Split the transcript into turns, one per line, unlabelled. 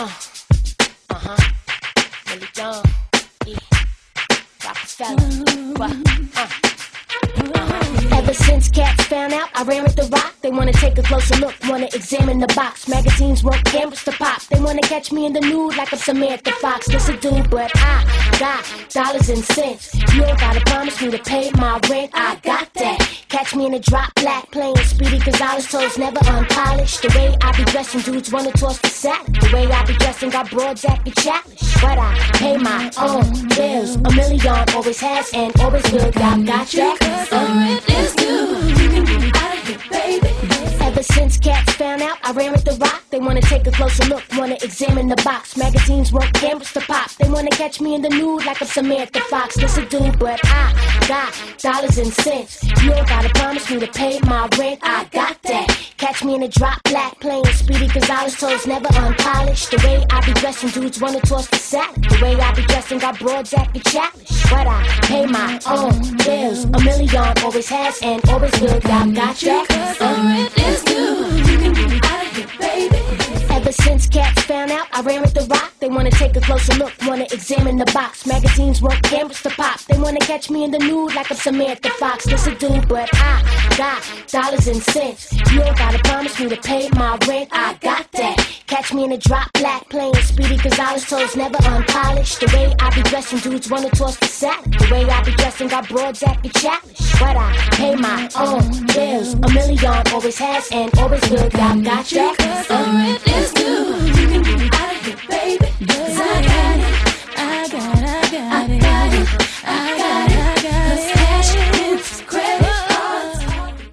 Billy John, Rockefeller, what? Ever since cats found out I ran with the rock, they wanna take a closer look, wanna examine the box. Magazines want cameras to pop, they wanna catch me in the nude like I'm Samantha Fox. Listen, dude, but I got dollars and cents. You ain't gotta promise me to pay my rent, I got that. Catch me in a drop black, playing Speedy Gonzales, toes never unpolished. The way I be dressing, dudes wanna toss the salad. The way I be dressing, got broads acting childish. But I pay my own bills, a million always has and always will. Y'all got that?
It's good. You can get out of here, baby.
Ever since cats found out I ran with the rock, they wanna take a closer look, wanna examine the box. Magazines want cameras to pop, they wanna catch me in the nude like I'm Samantha Fox. Listen, dude, but I got dollars and cents. You ain't gotta promise me to pay my rent, I got that. Catch me in a drop black, playing Speedy Gonzales, toes never unpolished. The way I be dressing, dudes wanna toss the salad. The way I be dressing, got broads acting childish. But I pay my own bills, a million always has and always will. Y'all got that?
It's good. You can get out of here, baby.
Ever since cats found out I ran with the rock, they wanna take a closer look, wanna examine the box. Magazines want cameras to pop, they wanna catch me in the nude like I'm Samantha Fox. Listen, dude, but I got dollars and cents. You ain't gotta promise me to pay my rent, I got that. Catch me in a drop black, playing Speedy Gonzales, toes never unpolished. The way I be dressing, dudes wanna toss the salad. The way I be dressing, got broads acting childish. But I pay my own bills, a million always has and always will. Y'all got that?
It's good.